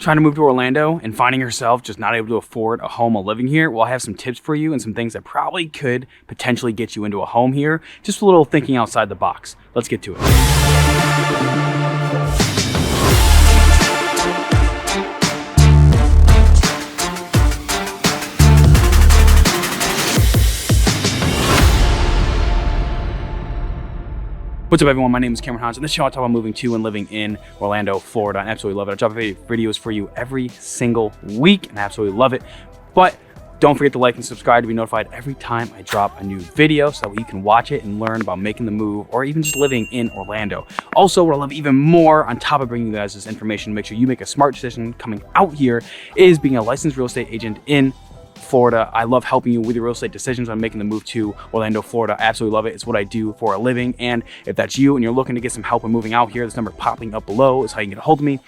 Trying to move to Orlando and finding yourself just not able to afford a home while living here? Well, I have some tips for you and some things that probably could potentially get you into a home here. Just a little thinking outside the box. Let's get to it. What's up, everyone? My name is Cameron Hans, and this show I talk about moving to and living in Orlando, Florida. I absolutely love it. I drop videos for you every single week, and I absolutely love it. But don't forget to like and subscribe to be notified every time I drop a new video so that you can watch it and learn about making the move or even just living in Orlando. Also, what I love even more, on top of bringing you guys this information to make sure you make a smart decision coming out here, is being a licensed real estate agent in Florida. I love helping you with your real estate decisions on making the move to Orlando, Florida. I absolutely love it. It's what I do for a living. And if that's you and you're looking to get some help in moving out here, this number popping up below is how you can get a hold of me.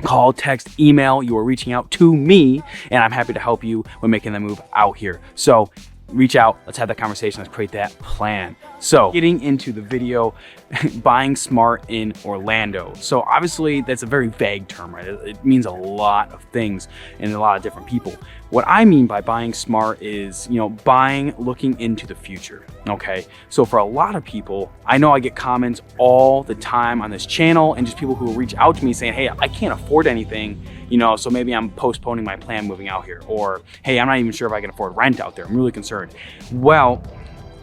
Call, text, email, you are reaching out to me, and I'm happy to help you when making the move out here. So reach out, let's have that conversation, let's create that plan. So getting into the video, buying smart in Orlando. So obviously that's a very vague term, right? It means a lot of things and a lot of different people. What I mean by buying smart is, buying looking into the future, okay? So for a lot of people, I know I get comments all the time on this channel and just people who will reach out to me saying, hey, I can't afford anything, so maybe I'm postponing my plan moving out here. Or, hey, I'm not even sure if I can afford rent out there. I'm really concerned. Well,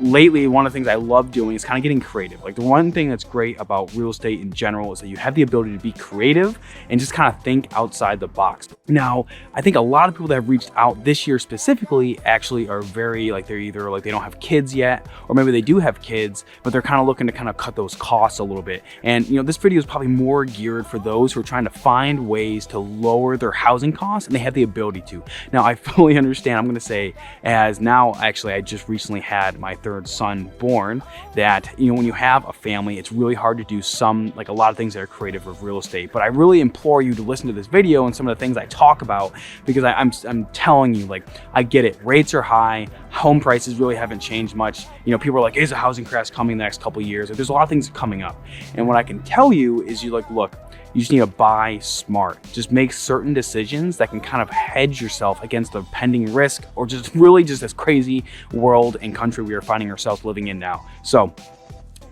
lately, one of the things I love doing is kind of getting creative. Like, the one thing that's great about real estate in general is that you have the ability to be creative and just kind of think outside the box. Now, I think a lot of people that have reached out this year specifically actually are very, they're either they don't have kids yet, or maybe they do have kids, but they're kind of looking to kind of cut those costs a little bit. And, this video is probably more geared for those who are trying to find ways to lower their housing costs, and they have the ability to. Now, I fully understand, I'm going to say, as now, actually, I just recently had my third son born, that when you have a family, it's really hard to do a lot of things that are creative with real estate. But I really implore you to listen to this video and some of the things I talk about, because I'm telling you, I get it, rates are high, home prices really haven't changed much. People are like, is a housing crash coming in the next couple of years? There's a lot of things coming up, and what I can tell you is look, you just need to buy smart. Just make certain decisions that can kind of hedge yourself against the pending risk, or just this crazy world and country we are finding ourselves living in now. So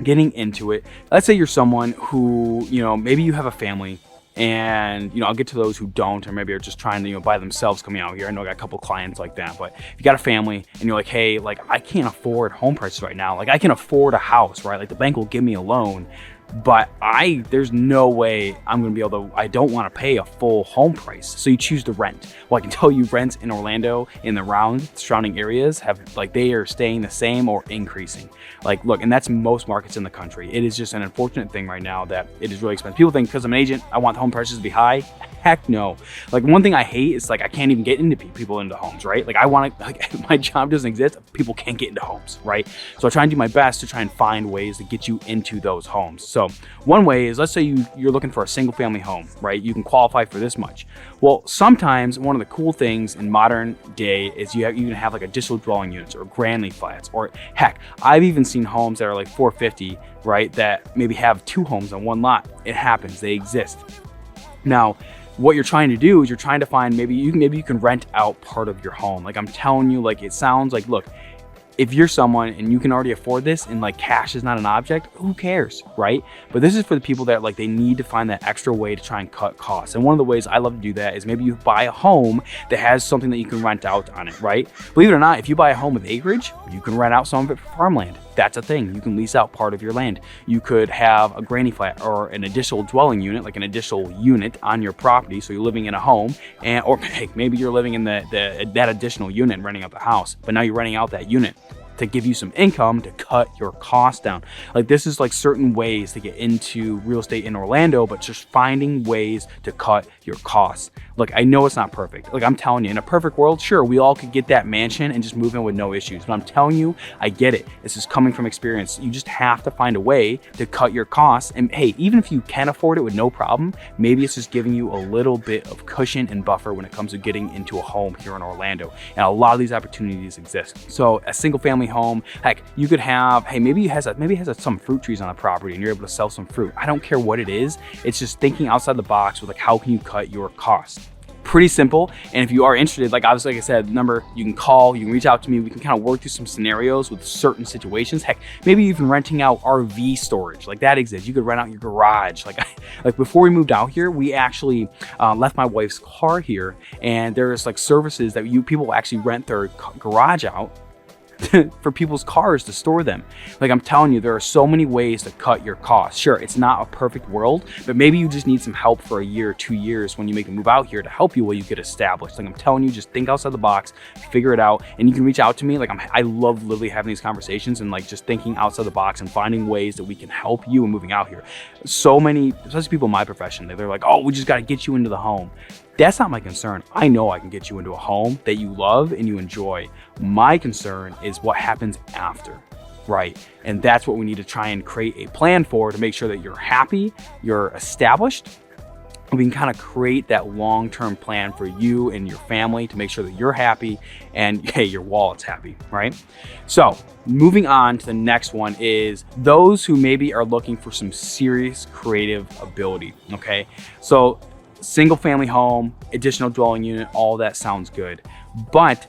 getting into it, let's say you're someone who, maybe you have a family, and I'll get to those who don't, or maybe are just trying to by themselves coming out here. I know I got a couple clients like that. But if you got a family and you're like, hey, I can't afford home prices right now, I can afford a house, right? The bank will give me a loan, but there's no way I'm gonna be able to, I don't wanna pay a full home price. So you choose to rent. Well, I can tell you, rents in Orlando, in the surrounding areas, they are staying the same or increasing. Look, and that's most markets in the country. It is just an unfortunate thing right now that it is really expensive. People think because I'm an agent, I want the home prices to be high. Heck no. One thing I hate is I can't even get people into homes, right? I want to, my job doesn't exist, people can't get into homes, right? So I try and do my best to try and find ways to get you into those homes. So one way is, let's say you're looking for a single family home, right? You can qualify for this much. Well, sometimes one of the cool things in modern day is you can have additional dwelling units or granny flats, or heck, I've even seen homes that are 450, right? That maybe have two homes on one lot. It happens, they exist. Now, what you're trying to do is you're trying to find, maybe you can rent out part of your home. I'm telling you, it sounds look, if you're someone and you can already afford this and cash is not an object, who cares, right? But this is for the people that they need to find that extra way to try and cut costs. And one of the ways I love to do that is maybe you buy a home that has something that you can rent out on it, right? Believe it or not, if you buy a home with acreage, you can rent out some of it for farmland. That's a thing. You can lease out part of your land. You could have a granny flat or an additional dwelling unit, an additional unit on your property. So you're living in a home, or maybe you're living in that additional unit and renting out the house, but now you're renting out that unit to give you some income to cut your costs down. This is certain ways to get into real estate in Orlando, but just finding ways to cut your costs. Look, I know it's not perfect. I'm telling you, in a perfect world, sure, we all could get that mansion and just move in with no issues. But I'm telling you, I get it. This is coming from experience. You just have to find a way to cut your costs. And hey, even if you can afford it with no problem, maybe it's just giving you a little bit of cushion and buffer when it comes to getting into a home here in Orlando. And a lot of these opportunities exist. So a single family family home. Heck, you could have, hey, maybe it has some fruit trees on the property and you're able to sell some fruit. I don't care what it is. It's just thinking outside the box with like, how can you cut your costs? Pretty simple. And if you are interested, like obviously, like I said, number, you can call, you can reach out to me. We can kind of work through some scenarios with certain situations. Heck, maybe even renting out RV storage, like that exists. You could rent out your garage. Like before we moved out here, we actually left my wife's car here, and there's like services that people actually rent their garage out for people's cars to store them. Like I'm telling you, there are so many ways to cut your costs. Sure, it's not a perfect world, but maybe you just need some help for a year or 2 years when you make a move out here to help you while you get established. Like I'm telling you, just think outside the box, figure it out, and you can reach out to me. Like I love literally having these conversations and like just thinking outside the box and finding ways that we can help you in moving out here. So many, especially people in my profession, they're like, oh, we just got to get you into the home. That's not my concern. I know I can get you into a home that you love and you enjoy. My concern is what happens after, right? And that's what we need to try and create a plan for, to make sure that you're happy, you're established. We can kind of create that long-term plan for you and your family to make sure that you're happy and hey, your wallet's happy, right? So moving on to the next one is those who maybe are looking for some serious creative ability, okay? So single family home, additional dwelling unit, all that sounds good. But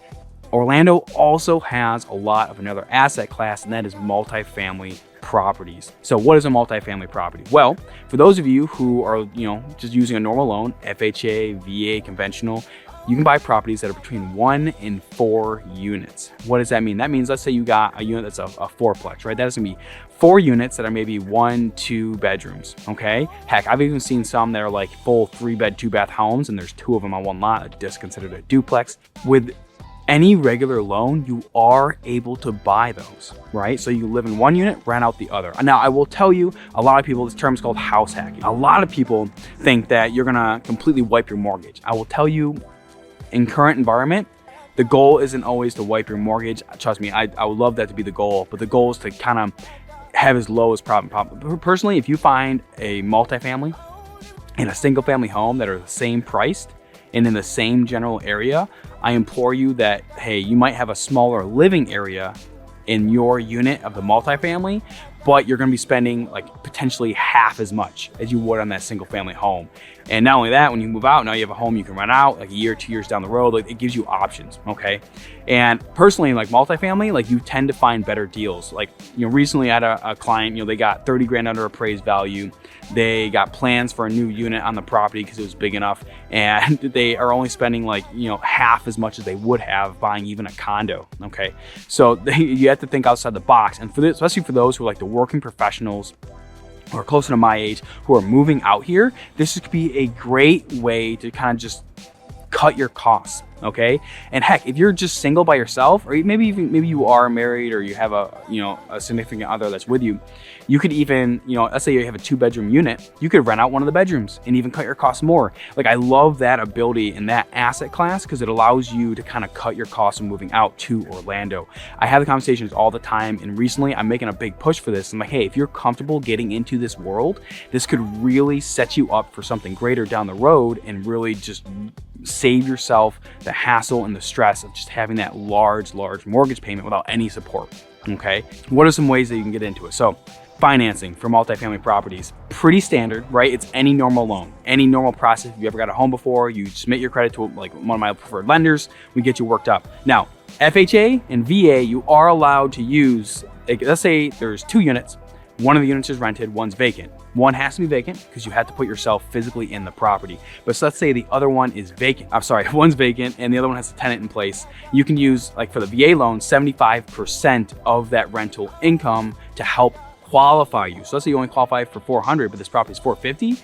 Orlando also has a lot of another asset class, and that is multifamily properties. So what is a multifamily property? Well, for those of you who are, just using a normal loan, FHA, VA, conventional, you can buy properties that are between 1 and 4 units. What does that mean? That means, let's say you got a unit that's a fourplex, right? That is gonna be 4 units that are maybe 1, 2 bedrooms, okay? Heck, I've even seen some that are like full 3-bed, 2-bath homes, and there's 2 of them on one lot, that's considered a duplex. With any regular loan, you are able to buy those, right? So you live in one unit, rent out the other. Now, I will tell you, a lot of people, this term is called house hacking. A lot of people think that you're gonna completely wipe your mortgage. I will tell you, in current environment, the goal isn't always to wipe your mortgage. Trust me, I would love that to be the goal, but the goal is to kind of have as low as problem. Personally, if you find a multifamily and a single family home that are the same priced and in the same general area, I implore you that, hey, you might have a smaller living area in your unit of the multifamily, but you're gonna be spending like potentially half as much as you would on that single family home. And not only that, when you move out, now you have a home you can rent out like a year, 2 years down the road. Like it gives you options, okay? And personally, like multifamily, like you tend to find better deals. Like, recently I had a client, they got 30 grand under appraised value. They got plans for a new unit on the property because it was big enough, and they are only spending like, half as much as they would have buying even a condo, okay? So you have to think outside the box. And for this, especially for those who are like the working professionals who are closer to my age, who are moving out here, this could be a great way to kind of just cut your costs, okay? And heck, if you're just single by yourself, or maybe you are married, or you have a significant other that's with you, you could even, let's say you have a 2-bedroom unit, you could rent out one of the bedrooms and even cut your costs more. Like I love that ability in that asset class because it allows you to kind of cut your costs when moving out to Orlando. I have the conversations all the time, and recently I'm making a big push for this. I'm like, hey, if you're comfortable getting into this world, this could really set you up for something greater down the road and really just save yourself the hassle and the stress of just having that large mortgage payment without any support, okay? What are some ways that you can get into it? So financing for multifamily properties, pretty standard, right? It's any normal loan, any normal process. If you ever got a home before, you submit your credit to like one of my preferred lenders, we get you worked up. Now, FHA and VA, you are allowed to use, like, let's say there's 2 units, one of the units is rented, one's vacant. One has to be vacant because you have to put yourself physically in the property. But so let's say the other one is vacant. I'm sorry, one's vacant and the other one has a tenant in place. You can use, like for the VA loan, 75% of that rental income to help qualify you. So let's say you only qualify for 400, but this property is 450.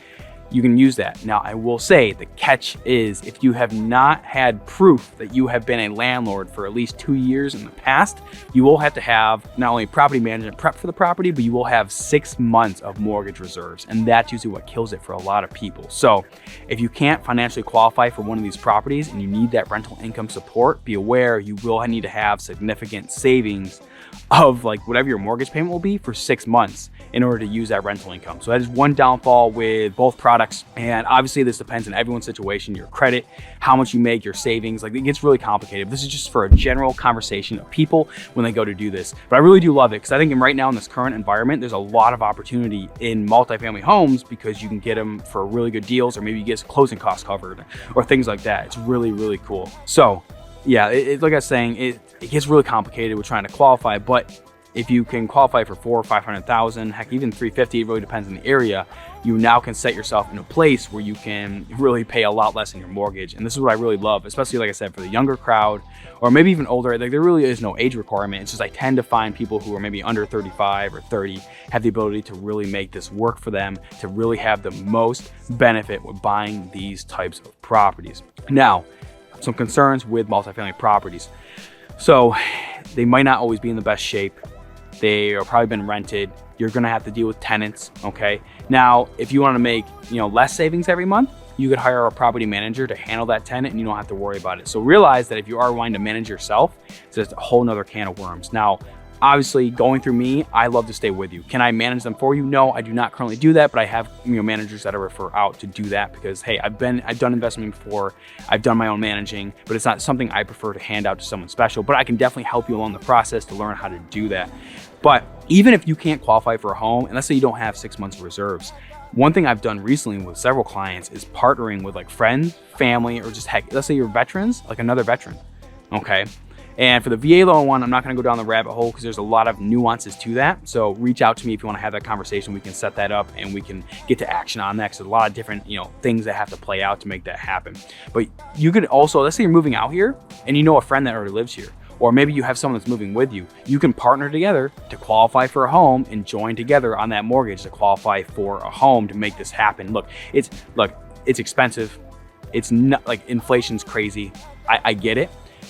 You can use that. Now, I will say the catch is if you have not had proof that you have been a landlord for at least 2 years in the past, you will have to have not only property management prep for the property, but you will have 6 months of mortgage reserves. And that's usually what kills it for a lot of people. So if you can't financially qualify for one of these properties and you need that rental income support, be aware you will need to have significant savings of like whatever your mortgage payment will be for 6 months in order to use that rental income. So that is one downfall with both products. And obviously this depends on everyone's situation, your credit, how much you make, your savings. Like, it gets really complicated. This is just for a general conversation of people when they go to do this. But I really do love it because I think right now in this current environment, there's a lot of opportunity in multifamily homes because you can get them for really good deals, or maybe you get some closing costs covered or things like that. It's really, really cool. So yeah, like I was saying, it gets really complicated with trying to qualify, but if you can qualify for 400,000 or 500,000, heck, even 350, it really depends on the area, you now can set yourself in a place where you can really pay a lot less in your mortgage. And this is what I really love, especially like I said, for the younger crowd, or maybe even older. Like, there really is no age requirement. It's just I tend to find people who are maybe under 35 or 30 have the ability to really make this work for them, to really have the most benefit with buying these types of properties. Now, some concerns with multifamily properties. So they might not always be in the best shape. They are probably been rented. You're gonna have to deal with tenants, okay? Now, if you wanna make, less savings every month, you could hire a property manager to handle that tenant and you don't have to worry about it. So realize that if you are wanting to manage yourself, it's just a whole nother can of worms. Now, obviously, going through me, I love to stay with you. Can I manage them for you? No, I do not currently do that, but I have managers that I refer out to do that because, hey, I've done investment before, I've done my own managing, but it's not something I prefer to hand out to someone special. But I can definitely help you along the process to learn how to do that. But even if you can't qualify for a home, and let's say you don't have 6 months of reserves, one thing I've done recently with several clients is partnering with like friends, family, or just heck, let's say you're veterans, like another veteran, okay? And for the VA loan one, I'm not gonna go down the rabbit hole because there's a lot of nuances to that. So reach out to me if you wanna have that conversation. We can set that up and we can get to action on that. Because there's a lot of different things that have to play out to make that happen. But you could also, let's say you're moving out here and you know a friend that already lives here, or maybe you have someone that's moving with you. You can partner together to qualify for a home and join together on that mortgage to qualify for a home to make this happen. Look, it's expensive. It's not like inflation's crazy. I get it.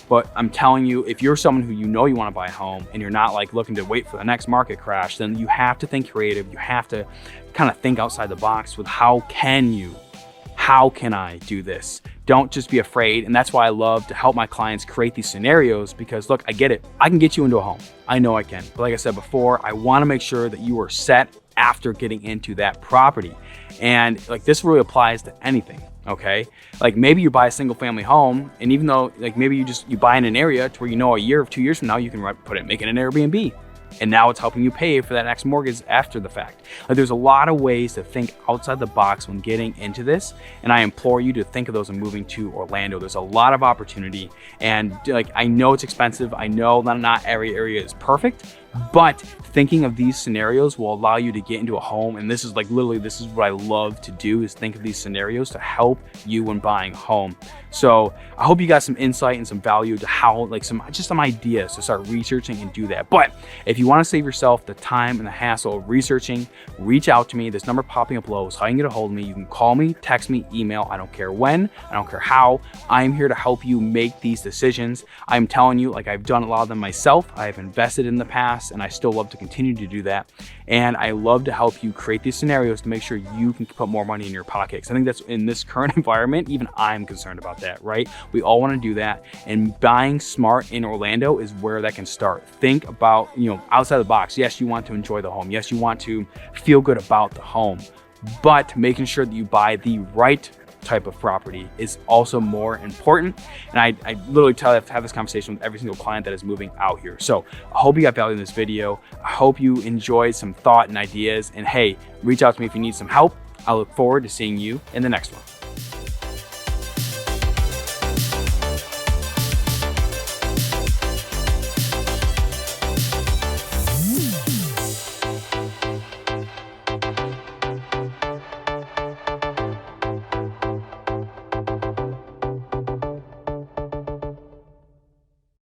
But I'm telling you, if you're someone who you want to buy a home and you're not like looking to wait for the next market crash, then you have to think creative. You have to kind of think outside the box with how can I do this? Don't just be afraid. And that's why I love to help my clients create these scenarios because look, I get it. I can get you into a home. I know I can. But like I said before, I want to make sure that you are set after getting into that property. And like this really applies to anything. Okay, like maybe you buy a single family home, and even though like maybe you buy in an area to where a year or 2 years from now you can make it an Airbnb, and now it's helping you pay for that next mortgage after the fact. Like there's a lot of ways to think outside the box when getting into this, and I implore you to think of those when moving to Orlando. There's a lot of opportunity, and like I know it's expensive. I know that not every area is perfect, but thinking of these scenarios will allow you to get into a home. And this is like literally, this is what I love to do, is think of these scenarios to help you when buying a home. So I hope you got some insight and some value to how, like some ideas to start researching and do that. But if you want to save yourself the time and the hassle of researching, reach out to me. This number popping up below is how you can get a hold of me. You can call me, text me, email. I don't care when, I don't care how. I'm here to help you make these decisions. I'm telling you, like I've done a lot of them myself. I've invested in the past and I still love to continue to do that. And I love to help you create these scenarios to make sure you can put more money in your pocket. Because I think that's in this current environment, even I'm concerned about that, right? We all want to do that. And buying smart in Orlando is where that can start. Think about, outside the box. Yes, you want to enjoy the home. Yes, you want to feel good about the home, but making sure that you buy the right type of property is also more important. And I literally have this conversation with every single client that is moving out here. So I hope you got value in this video. I hope you enjoyed some thought and ideas. And hey, reach out to me if you need some help. I look forward to seeing you in the next one.